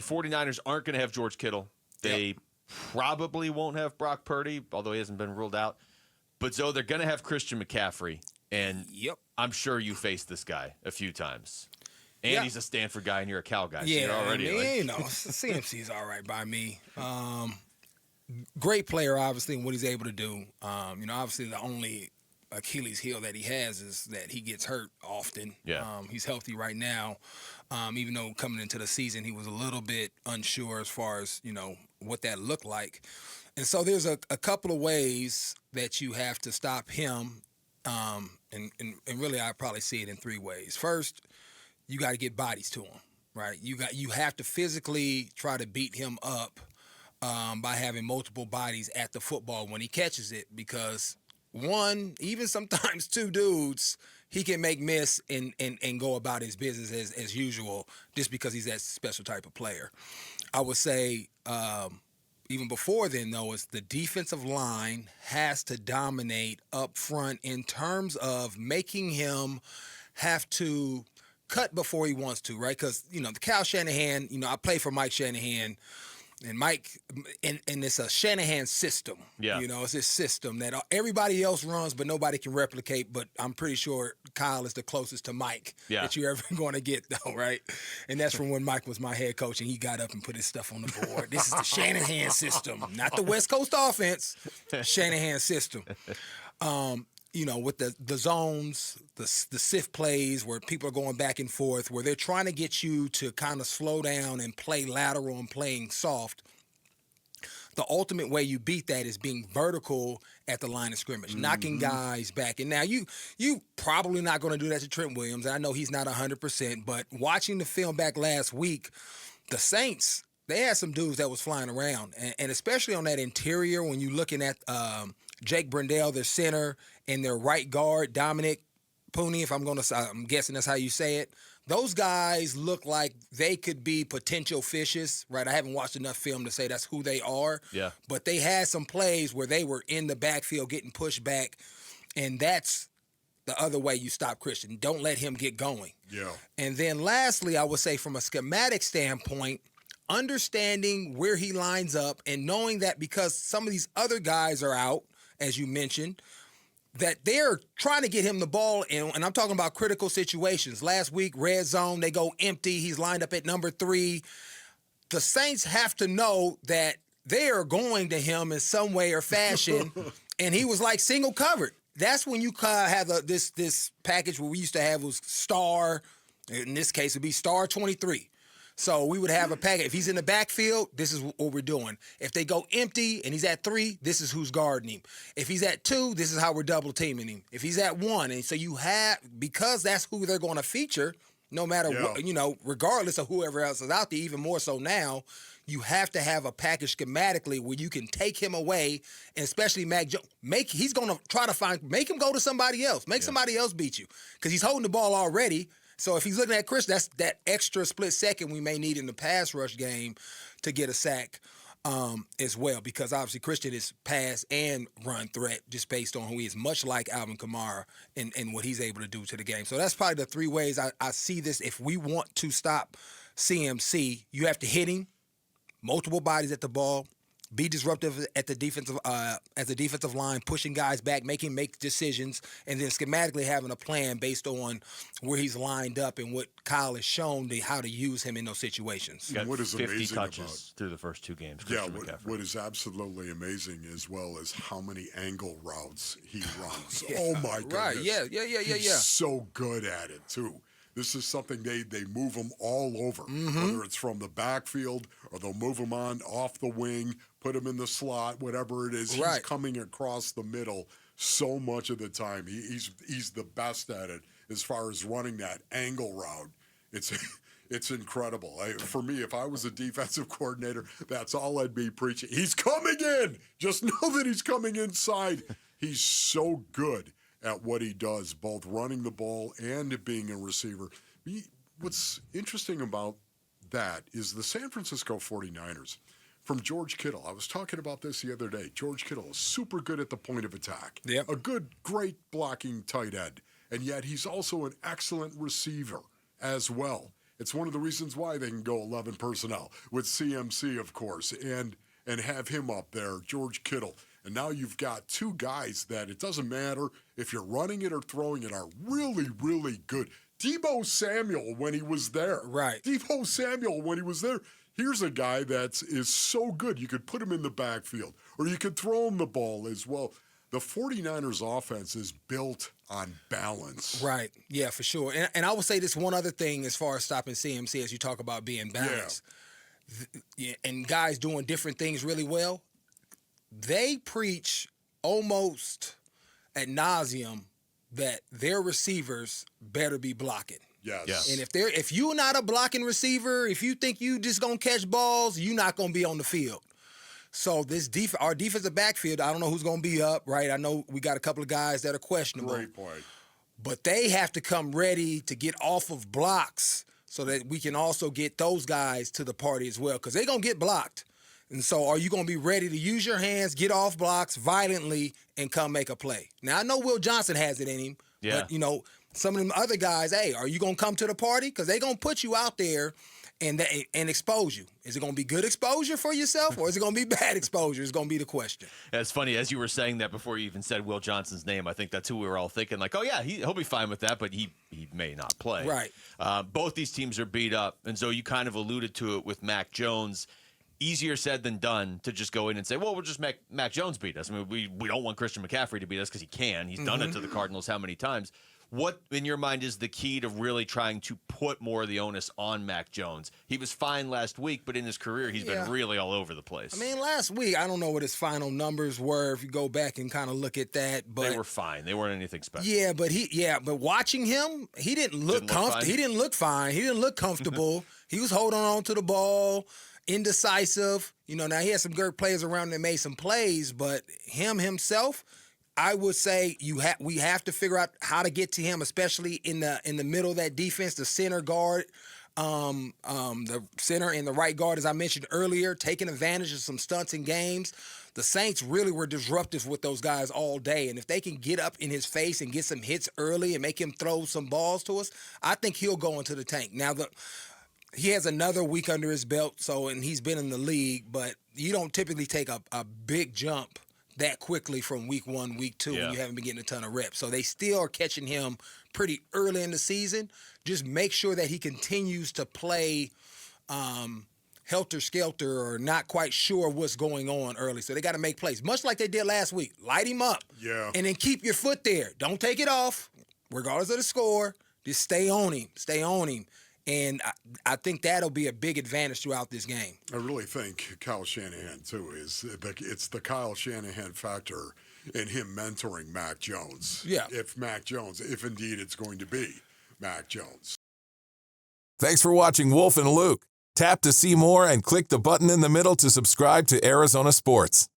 49ers aren't going to have George Kittle. They probably won't have Brock Purdy, although he hasn't been ruled out. But, Zoe, they're going to have Christian McCaffrey. And I'm sure you faced this guy a few times. And he's a Stanford guy, and you're a Cal guy. So you're already CMC's all right by me. Great player, obviously, and what he's able to do. Obviously the only Achilles heel that he has is that he gets hurt often. He's healthy right now. Even though coming into the season he was a little bit unsure as far as, what that looked like. And so there's a couple of ways that you have to stop him. And really I probably see it in three ways. First, you got to get bodies to him, right? You have to physically try to beat him up by having multiple bodies at the football when he catches it, because one, even sometimes two dudes, he can make miss and go about his business as usual just because he's that special type of player. I would say even before then, though, is the defensive line has to dominate up front in terms of making him have to cut before he wants to, right? Because, the Cal Shanahan, I play for Mike Shanahan. And Mike, and it's a Shanahan system. It's this system that everybody else runs, but nobody can replicate. But I'm pretty sure Kyle is the closest to Mike that you're ever going to get, though, right? And that's from when Mike was my head coach, and he got up and put his stuff on the board. This is the Shanahan system, not the West Coast offense. Shanahan system. With the zones, the sift plays where people are going back and forth, where they're trying to get you to kind of slow down and play lateral and playing soft. The ultimate way you beat that is being vertical at the line of scrimmage, knocking guys back. And now you probably not going to do that to Trent Williams. I know he's not 100%, but watching the film back last week, the Saints, they had some dudes that was flying around. And especially on that interior, when you're looking at Jake Brendel, their center, and their right guard, Dominic Pooney, I'm guessing that's how you say it. Those guys look like they could be potential fishes, right? I haven't watched enough film to say that's who they are. But they had some plays where they were in the backfield getting pushed back, and that's the other way you stop Christian. Don't let him get going. And then lastly, I would say from a schematic standpoint, understanding where he lines up and knowing that because some of these other guys are out, as you mentioned, that they're trying to get him the ball, and I'm talking about critical situations. Last week, red zone, they go empty. He's lined up at number 3. The Saints have to know that they are going to him in some way or fashion, and he was like single covered. That's when you have this package where we used to have was star, in this case it would be star 23. So we would have a packet. If he's in the backfield, this is what we're doing. If they go empty and he's at 3, this is who's guarding him. If he's at 2, this is how we're double teaming him. If he's at 1, and so you have, because that's who they're going to feature, no matter what, regardless of whoever else is out there, even more so now, you have to have a package schematically where you can take him away, and especially Mac Jones. He's going to try to make him go to somebody else. Make somebody else beat you because he's holding the ball already. So if he's looking at Chris, that's that extra split second we may need in the pass rush game to get a sack as well, because obviously Christian is pass and run threat just based on who he is, much like Alvin Kamara and what he's able to do to the game. So that's probably the 3 ways I see this. If we want to stop CMC, you have to hit him, multiple bodies at the ball, be disruptive at the defensive line, pushing guys back, making him make decisions, and then schematically having a plan based on where he's lined up and what Kyle has shown how to use him in those situations. What is 50 touches through the first 2 games. What is absolutely amazing as well is how many angle routes he runs. Oh my goodness! Right? Yeah. He's so good at it too. This is something they move him all over, whether it's from the backfield or they'll move him off the wing, put him in the slot, whatever it is. He's coming across the middle so much of the time. He's the best at it as far as running that angle route. It's incredible. For me, if I was a defensive coordinator, that's all I'd be preaching. He's coming in. Just know that he's coming inside. He's so good at what he does, both running the ball and being a receiver. What's interesting about that is the San Francisco 49ers, from George Kittle. I was talking about this the other day. George Kittle is super good at the point of attack. A great blocking tight end. And yet he's also an excellent receiver as well. It's one of the reasons why they can go 11 personnel with CMC, of course, and have him up there, George Kittle. And now you've got two guys that it doesn't matter if you're running it or throwing it are really, really good. Deebo Samuel when he was there. Right. Deebo Samuel when he was there. Here's a guy that is so good. You could put him in the backfield or you could throw him the ball as well. The 49ers offense is built on balance. Right. Yeah, for sure. And I will say this one other thing as far as stopping CMC as you talk about being balanced. And guys doing different things really well. They preach almost ad nauseum that their receivers better be blocking. Yes. And if you're not a blocking receiver, if you think you just gonna catch balls, you're not gonna be on the field. So our defensive backfield, I don't know who's gonna be up, right? I know we got a couple of guys that are questionable. Great point. But they have to come ready to get off of blocks so that we can also get those guys to the party as well, because they're gonna get blocked. And so are you going to be ready to use your hands, get off blocks violently, and come make a play? Now, I know Will Johnson has it in him, but, some of them other guys, hey, are you going to come to the party? Because they're going to put you out there and expose you. Is it going to be good exposure for yourself, or is it going to be bad exposure? It's going to be the question. Yeah, it's funny, as you were saying that before you even said Will Johnson's name, I think that's who we were all thinking, like, oh, yeah, he'll be fine with that, but he may not play. Right. Both these teams are beat up, and so you kind of alluded to it with Mac Jones. Easier said than done to just go in and say, well, we'll just make Mac Jones beat us. I mean, we don't want Christian McCaffrey to beat us because he can. He's done it to the Cardinals how many times? What, in your mind, is the key to really trying to put more of the onus on Mac Jones? He was fine last week, but in his career, he's been really all over the place. I mean, last week, I don't know what his final numbers were if you go back and kind of look at that. But they were fine. They weren't anything special. Yeah, but watching him, he didn't look comfortable. He didn't look fine. He didn't look comfortable. He was holding on to the ball. Indecisive. Now he had some good players around that made some plays, but himself, I would say we have to figure out how to get to him, especially in the middle of that defense, the center guard, the center and the right guard, as I mentioned earlier, taking advantage of some stunts in games. The Saints really were disruptive with those guys all day, and if they can get up in his face and get some hits early and make him throw some balls to us, I think he'll go into the tank. Now he has another week under his belt, and he's been in the league, but you don't typically take a big jump that quickly from week 1, week 2 when you haven't been getting a ton of reps. So they still are catching him pretty early in the season. Just make sure that he continues to play helter-skelter or not quite sure what's going on early. So they got to make plays, much like they did last week. Light him up, and then keep your foot there. Don't take it off, regardless of the score. Just stay on him. And I think that'll be a big advantage throughout this game. I really think Kyle Shanahan, too, it's the Kyle Shanahan factor in him mentoring Mac Jones. Yeah. If indeed it's going to be Mac Jones. Thanks for watching Wolf and Luke. Tap to see more and click the button in the middle to subscribe to Arizona Sports.